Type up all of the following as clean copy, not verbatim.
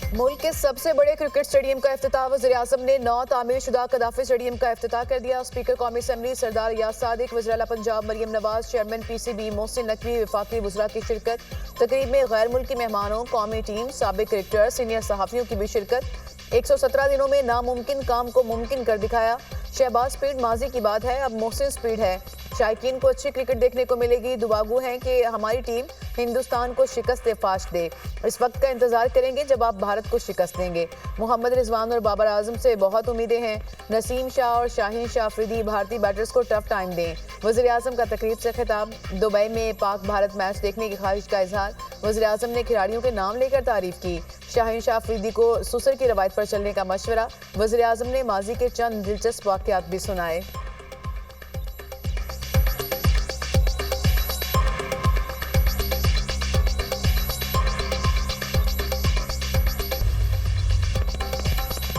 मुल्क के सबसे बड़े क्रिकेट स्टेडियम का इफ्तिताह। वज़ीर-ए-आज़म ने नौ तामीर शुदा कदाफी स्टेडियम का इफ्तिताह कर दिया। स्पीकर कौमी असम्बली सरदार याद सादिक, वज़ीर-ए-आला पंजाब मरियम नवाज, चेयरमैन PCB मोहसिन नकवी, वफाकी वज़रा की शिरकत। तकरीब में गैर मुल्की मेहमानों, कौमी टीम, साबिक क्रिकेटर, सीनियर सहाफ़ियों की भी शिरकत। 117 दिनों में नामुमकिन काम को मुमकिन कर दिखाया। शहबाज स्पीड माजी की बात है, अब मोहसिन स्पीड है। शायकीन को अच्छी क्रिकेट देखने को मिलेगी। दुआगू हैं कि हमारी टीम हिंदुस्तान को शिकस्त फाश दे। इस वक्त का इंतजार करेंगे जब आप भारत को शिकस्त देंगे। मोहम्मद रिजवान और बाबर आजम से बहुत उम्मीदें हैं। नसीम शाह और शाहीन शाह अफरीदी भारतीय बैटर्स को टफ टाइम दें। वज़ीर-ए-आज़म का तकरीब से खिताब। दुबई में पाक भारत मैच देखने की ख्वाहिश का इजहार। वज़ीर-ए-आज़म ने खिलाड़ियों के नाम लेकर तारीफ की। शाहीन शाह अफरीदी को सुसर की रवायत पर चलने का मशवरा। वज़ीर-ए-आज़म ने माजी के चंद दिलचस्प वाक़यात भी सुनाए।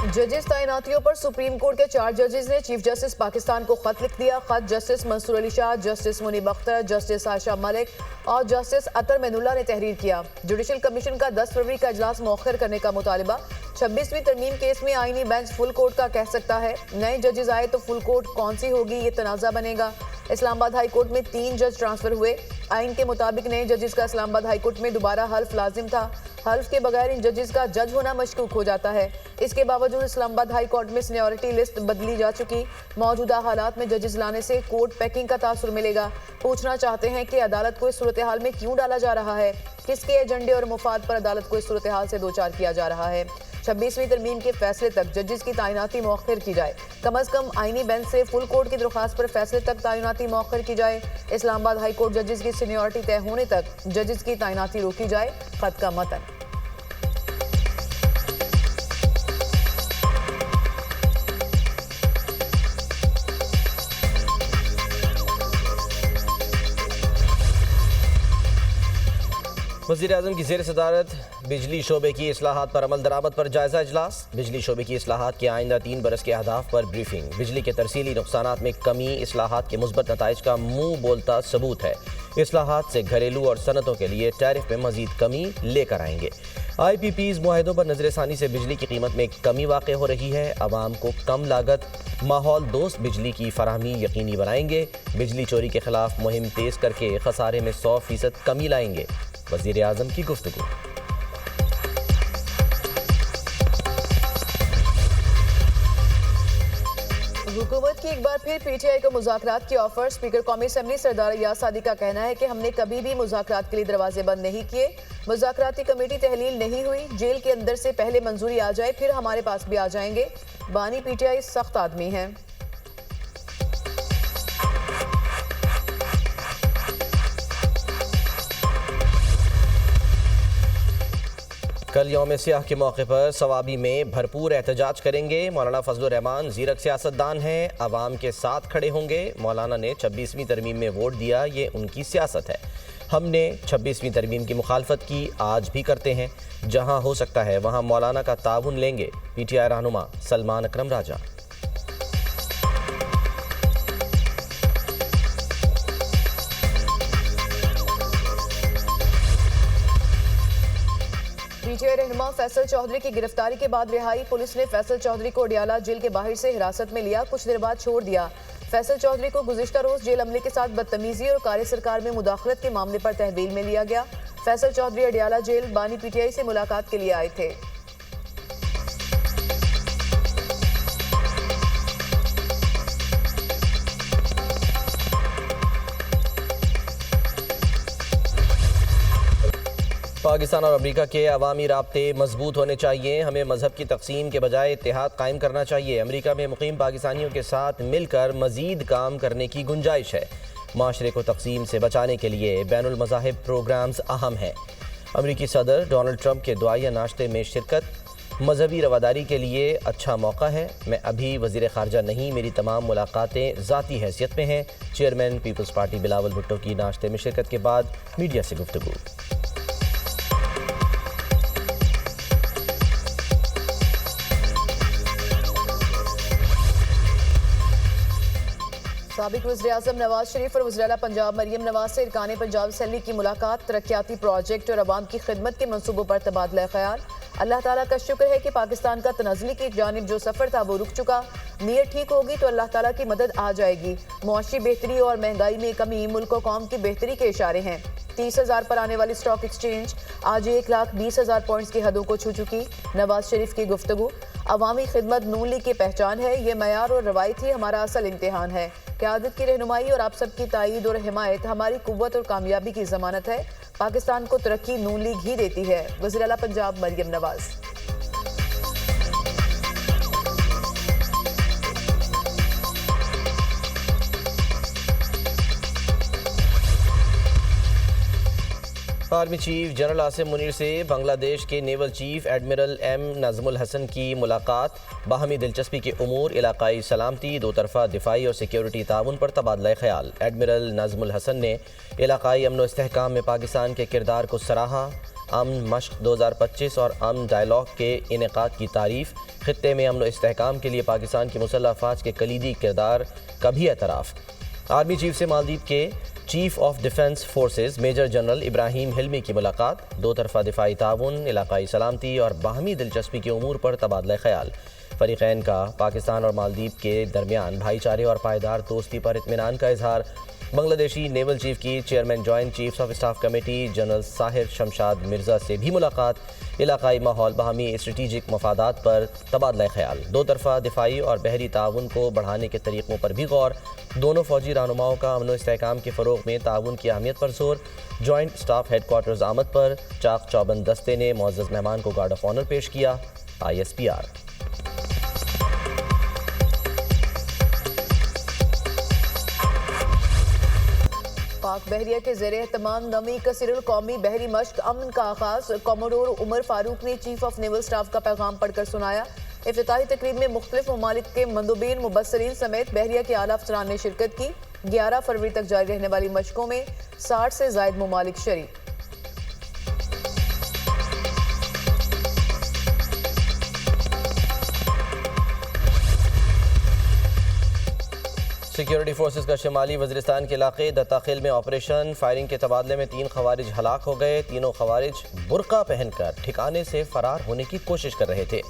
जजेस तैनातियों पर सुप्रीम कोर्ट के 4 जजेस ने चीफ जस्टिस पाकिस्तान को खत लिख दिया। खत justice Mansoor Ali Shah, justice Munib Akhtar, justice Ayesha Malik और जस्टिस अतर मैनुल्लाह ने तहरीर किया। जुडिशल कमीशन का 10 फरवरी का इजलास मौखर करने का मुतालिबा। 26वीं तरमीम केस में आईनी बेंच फुल कोर्ट का कह सकता है। नए जजेस आए तो फुल कोर्ट कौन सी होगी, ये तनाज़ा बनेगा। इस्लामाबाद हाई कोर्ट में 3 जज ट्रांसफर हुए। आइन के मुताबिक नए जजेस का इस्लामाबाद हाई कोर्ट में दोबारा हल्फ लाजिम था। हल्फ के बगैर इन जजेस का जज होना मशकूक हो जाता है। इसके बावजूद इस्लामाबाद हाई कोर्ट में सीनियरिटी लिस्ट बदली जा चुकी। मौजूदा हालात में जजेस लाने से कोर्ट पैकिंग का तासुर मिलेगा। पूछना चाहते हैं कि अदालत को इस सूरत हाल में क्यों डाला जा रहा है, किसके एजेंडे और मुफाद पर अदालत को इस सूरत हाल से दो चार किया जा रहा है। 26वीं तरमीम के फैसले तक जजेस की तैनाती मौखर की जाए। कम अज कम आईनी बेंच से फुल कोर्ट की दरख्वास्त पर फैसले तक तैनाती मौखर की जाए। इस्लामाबाद हाई कोर्ट जजेस की सीनियरिटी तय होने तक जजेस की तैनाती रोकी जाए। खत का मतन। वज़ीर-ए-आज़म की ज़ेर सदारत बिजली शोबे की इस्लाहात पर अमल दरामद पर जायज़ा इजलास। बिजली शोबे की इस्लाहात के आइंदा 3 बरस के अहदाफ पर ब्रीफिंग। बिजली के तरसीली नुकसानात में कमी इस्लाहात के मुस्बत नताइज का मुंह बोलता सबूत है। इस्लाहात से घरेलू और सनतों के लिए टैरिफ में मजीद कमी लेकर आएंगे। IPPs मुआहदों पर नजरसानी से बिजली की कीमत में कमी वाक़ हो रही है। आवाम को कम लागत माहौल दोस्त बिजली की फराहमी यकीनी बनाएंगे। बिजली चोरी के खिलाफ मुहिम तेज़ करके खसारे में 100% कमी लाएंगे। वज़ीर-ए-आज़म की गुफ्तगू। हुकूमत की एक बार फिर PTI को मुज़ाकरात की ऑफर। स्पीकर कौमी असम्बली सरदार याद सादिक का कहना है कि हमने कभी भी मुज़ाकरात के लिए दरवाजे बंद नहीं किए। मुज़ाकराती कमेटी तहलील नहीं हुई। जेल के अंदर से पहले मंजूरी आ जाए फिर हमारे पास भी आ जाएंगे। बानी PTI सख्त आदमी हैं। कल यौम सियाह के मौके पर सवाबी में भरपूर एहतजाज करेंगे। मौलाना फजलुर रहमान ज़ीरक सियासतदान हैं, अवाम के साथ खड़े होंगे। मौलाना ने 26वीं तरमीम में वोट दिया, ये उनकी सियासत है। हमने 26वीं तरमीम की मुखालफत की, आज भी करते हैं। जहां हो सकता है वहां मौलाना का ताउन लेंगे। PTI रहनुमा सलमान अकरम राजा। PTI रहनुमा फैसल चौधरी की गिरफ्तारी के बाद रिहाई। पुलिस ने फैसल चौधरी को अडियाला जेल के बाहर से हिरासत में लिया, कुछ देर बाद छोड़ दिया। फैसल चौधरी को गुज़िश्ता रोज जेल अमले के साथ बदतमीजी और कार्य सरकार में मुदाखलत के मामले पर तहवील में लिया गया। फैसल चौधरी अडियाला जेल बानी PTI से मुलाकात के लिए आए थे। पाकिस्तान और अमेरिका के अवामी राब्ते मजबूत होने चाहिए। हमें मजहब की तकसीम के बजाय इत्तेहाद कायम करना चाहिए। अमेरिका में मुकीम पाकिस्तानियों के साथ मिलकर मजीद काम करने की गुंजाइश है। माशरे को तकसीम से बचाने के लिए बैनुल मज़ाहिब प्रोग्राम्स अहम हैं। अमेरिकी सदर डोनाल्ड ट्रंप के दुआया नाश्ते में शिरकत मजहबी रवादारी के लिए अच्छा मौका है। मैं अभी वज़ीर ख़ारजा नहीं, मेरी तमाम मुलाकातें ज़ाती हैसियत में हैं। चेयरमैन पीपल्स पार्टी बिलावल भुट्टो की नाश्ते में शिरकत के बाद मीडिया से गुफ्तगू। साबिक वज़ीर-ए-आज़म नवाज शरीफ और वज़ीर-ए-आला पंजाब मरियम नवाज से इरकान पंजाब असम्बली की मुलाकात। तरक्याती प्रोजेक्ट और अवाम की खिदमत के मनसूबों पर तबादला ख्याल। अल्लाह ताला का शुक्र है कि पाकिस्तान का तनज़्ज़ुली की जानिब जो सफ़र था वो रुक चुका। नीयत ठीक होगी तो अल्लाह ताला की मदद आ जाएगी। मुआशी बेहतरी और महंगाई में कमी मुल्क और कौम की बेहतरी के इशारे हैं। 30,000 पर आने वाली स्टॉक एक्सचेंज आज 1,20,000 पॉइंट्स की हदों को छू चुकी। नवाज शरीफ की गुफ्तगू, अवामी खिदमत नून लीग की पहचान है, ये मयार और रवायत ही हमारा असल इम्तिहान है। क़यादत की रहनुमाई और आप सबकी ताईद और हिमायत हमारी कुव्वत और कामयाबी की ज़मानत है। पाकिस्तान को तरक्की नून लीग ही देती है। वज़ीर आला Punjab Maryam Nawaz. Army chief general Asim Munir से बांग्लादेश के naval chief admiral M Nazmul Hasan की मुलाकात। बाहमी दिलचस्पी के उमूर, इलाकाई सलामती, दो तरफ़ा दिफाई और सिक्योरिटी ताउन पर तबादला ख्याल। एडमिरल नज़मुल हसन ने इलाकाई अमन व इस्तेहकाम में पाकिस्तान के किरदार को सराहा। अमन मश्क 2025 और अमन डायलॉग के इनेकाद की तारीफ़। खित्ते में अमन व इस्तेहकाम के लिए पाकिस्तान की मुसल्लह अफ़वाज के कलीदी किरदार का भी एतराफ़। आर्मी चीफ से मालदीव के chief of defence forces major general Ibrahim Hilmi की मुलाकात। दो तरफ़ा दिफाई ताउन, इलाकाई सलामती और बाहमी दिलचस्पी के उमूर पर तबादला ख्याल। फ़रीक़ैन का पाकिस्तान और मालदीव के दरमियान भाईचारे और पायदार दोस्ती पर इत्मीनान का इजहार। बांग्लादेशी नेवल चीफ की chairman joint chiefs of staff committee general Sahir Shamshad Mirza से भी मुलाकात। इलाकाई माहौल, बाहमी स्ट्रेटिजिक मफादात पर तबादला ख्याल। दो तरफ़ा दिफाई और बहरी ताउन को बढ़ाने के तरीक़ों पर भी गौर। दोनों फौजी रहनुमाओं का अमन व इस्तेहकाम के फ़रोग़ में ताउन की अहमियत पर जोर। जॉइंट स्टाफ हेडक्वार्टर्स आमद पर चाक चौबंद दस्ते ने मुअज़्ज़ज़ मेहमान को गार्ड ऑफ ऑनर पेश किया। ISPR। पाक बहरिया के ज़ेरे एहतमाम नवी कसीरुल कौमी बहरी मश्क अमन का आगाज़। कमोडोर उमर फारूक ने चीफ ऑफ नेवल स्टाफ का पैगाम पढ़कर सुनाया। इफ्तिताही तकरीब में मुख्तलिफ ममालिक के मंदूबीन, मुबस्सरीन समेत बहरिया के आला अफसरान ने शिरकत की। 11 फरवरी तक जारी रहने वाली मशकों में 60 से ज़ायद ममालिक शरीक। सिक्योरिटी फोर्सेस का शिमाली वज़ीरिस्तान के इलाके दत्ताखिल में ऑपरेशन। फायरिंग के तबादले में 3 खवारिज हलाक हो गए। तीनों खवारिज बुर्का पहनकर ठिकाने से फरार होने की कोशिश कर रहे थे।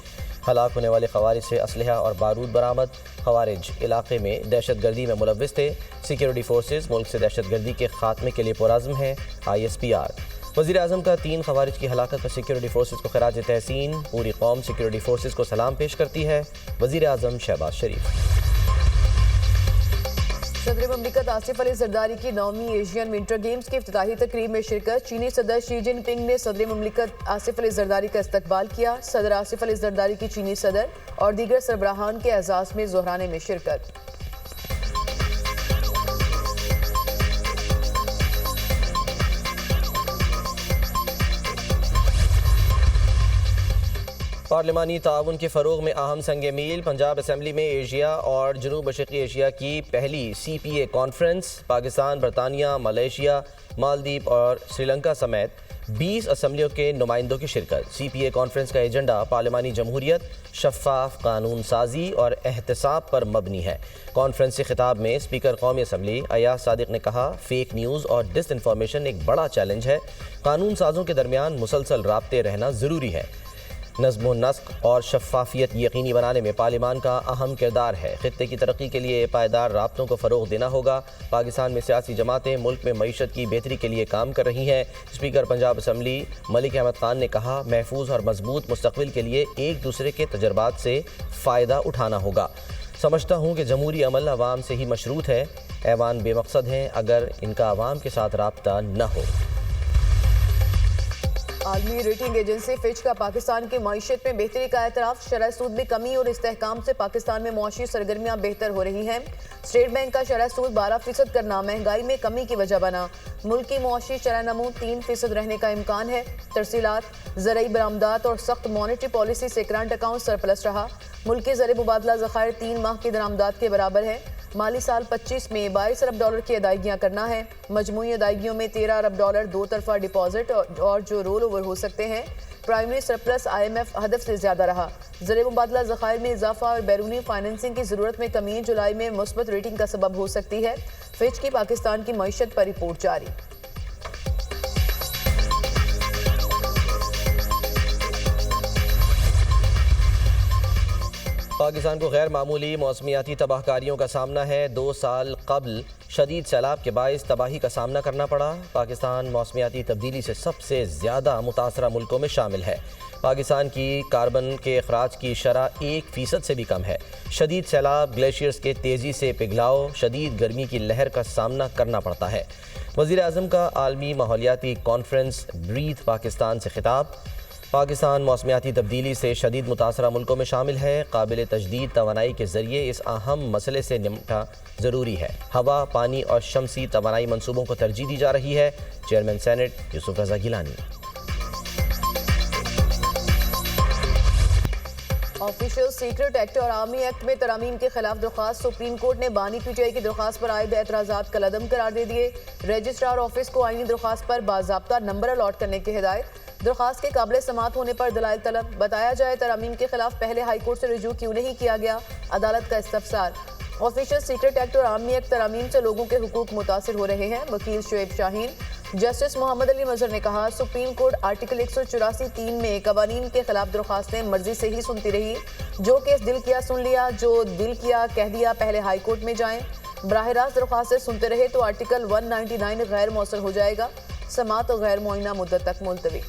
हलाक होने वाले खवारिज से असलहा और बारूद बरामद। खवारिज इलाके में दहशतगर्दी में मुलव्विस थे। सिक्योरिटी फोर्सेस मुल्क से दहशतगर्दी के खात्मे के लिए पुरअज़्म है। ISPR। वज़ीर आज़म का 3 खवारिज की हलाकत पर सिक्योरिटी फोर्सेस को खराज तहसीन। पूरी कौम सिक्योरिटी फोर्सेस को सलाम पेश करती है। वज़ीर आज़म शहबाज शरीफ। सदर ममलिकत आसिफ अली जरदारी की 9वीं एशियन विंटर गेम्स की इफ्तिताही तकरीब में शिरकत। चीनी सदर शी जिनपिंग ने सदर ममलिकत आसिफ अली जरदारी का इस्तकबाल किया। सदर आसिफ अली जरदारी की चीनी सदर और दीगर सरबराहान के एजाज़ में ज़ोहराने में शिरकत। पार्लिमानी ताउन के फ़रोग़ में अहम संग मील। पंजाब असम्बली में एशिया और जनूब मशरक़ी एशिया की पहली CPA कॉन्फ्रेंस। पाकिस्तान, बरतानिया, मलेशिया, मालदीव और श्रीलंका समेत 20 असम्बलियों के नुमाइंदों की शिरकत। CPA कॉन्फ्रेंस का एजेंडा पार्लिमानी जमहूरियत, शफ़ाफ कानून साजी और एहतसाब पर मबनी है। कॉन्फ्रेंस से खिताब में स्पीकर कौमी असम्बली अयाज सादिक ने कहा, फेक न्यूज़ और डिसइंफॉर्मेशन एक बड़ा चैलेंज है। कानून साजों के दरमियान मुसलसल राब्ते रहना ज़रूरी है। नज़्म नस्क और शफ़ाफियत यकीनी बनाने में पार्लिमान का अहम किरदार है। खित्ते की तरक्की के लिए पायदार राब्तों को फ़रोग़ देना होगा। पाकिस्तान में सियासी जमातें मुल्क में मईशत की बेहतरी के लिए काम कर रही हैं। स्पीकर पंजाब असम्बली मलिक अहमद खान ने कहा, महफूज और मजबूत मुस्तक़बिल के लिए एक दूसरे के तजर्बात से फ़ायदा उठाना होगा। समझता हूँ कि जमहूरी अमल अवाम से ही मशरूत है। ऐवान बेमकसद हैं अगर इनका अवाम के साथ राब्ता न हो। आलमी रेटिंग एजेंसी फिच का पाकिस्तान की मईशत में बेहतरी का एतराफ़। शरह सूद में कमी और इस्तेहकाम से पाकिस्तान में मुआशी सरगर्मियाँ बेहतर हो रही हैं। स्टेट बैंक का शरह सूद 12% करना महंगाई में कमी की वजह बना। मुल्क की मुआशी शरह नमू 3% रहने का इम्कान है। तरसीलात, ज़रई बरामदात और सख्त मॉनेटरी पॉलिसी से करंट अकाउंट सरप्लस रहा। मुल्क के ज़र मुबादला ज़खायर 3 माह की दरामदात के बराबर है। माली साल 25 में 22 अरब डॉलर की अदायगियाँ करना है। मजमूई अदायगियों में 13 अरब डॉलर दो तरफा डिपॉजिट और जो रोल ओवर हो सकते हैं। प्राइमरी सरप्लस IMF हदफ से ज़्यादा रहा। ज़र मुबादला ज़खायर में इजाफा और बैरूनी फाइनेंसिंग की ज़रूरत में कमी जुलाई में मुस्बत रेटिंग का सबब हो सकती है। फिच की पाकिस्तान की मईशत पर रिपोर्ट जारी। पाकिस्तान को गैर मामूली मौसमियाती तबाहकारियों का सामना है। 2 साल कबल शदीद सैलाब के बायस तबाही का सामना करना पड़ा। पाकिस्तान मौसमियाती तब्दीली से सबसे ज़्यादा मुतासरा मुल्कों में शामिल है। पाकिस्तान की कार्बन के अखराज की शरह 1% से भी कम है। शदीद सैलाब, ग्लेशियर्स के तेज़ी से पिघलाव, शदीद गर्मी की लहर का सामना करना पड़ता है। वज़ीर आज़म का आलमी माहौलियाती कॉन्फ्रेंस ब्रीथ पाकिस्तान से खिताब। पाकिस्तान मौसमियाती तब्दीली से शदीद मुतासरा मुल्कों में शामिल है। काबिल तजदीद तवानाई के ज़रिए इस अहम मसले से निपटा ज़रूरी है। हवा, पानी और शमसी तवानाई मनसूबों को तरजीह दी जा रही है। चेयरमैन सेनेट यूसुफ रज़ा गिलानी। ऑफिशियल सीक्रेट एक्ट और आर्मी एक्ट में तरमीम के खिलाफ दरख्वास्त। सुप्रीम कोर्ट ने बानी पीटीआई की दरख्वास्त पर आयद एतराज़ात कलअदम करार दे दिए। रजिस्ट्रार ऑफिस को आईनी दरख्वास्त पर बाज़ाब्ता नंबर अलॉट करने की हिदायत। दरख्वास्त के काबिल समात होने पर दलाइल तलब। बताया जाए तरमीम के खिलाफ पहले हाई कोर्ट से रुजू क्यों नहीं किया गया, अदालत का इस्तफसार। ऑफिशियल सीक्रेट एक्ट और आर्मी एक्ट तरमीम से लोगों के हुकूक मुतासिर हो रहे हैं। वकील शुएब शाहीन। जस्टिस मोहम्मद अली मजहर ने कहा, सुप्रीम कोर्ट आर्टिकल 184(3) में कवानीन के खिलाफ दरख्वास्तें मर्जी से ही सुनती रही। जो केस दिल किया सुन लिया, जो दिल किया कह दिया। पहले हाई कोर्ट में जाएं। बराह रास्त दरख्वास्तें सुनते रहे तो आर्टिकल 199 गैर मौसर हो जाएगा। समात और गैर मुआयना मुद्दत तक मुलतवी।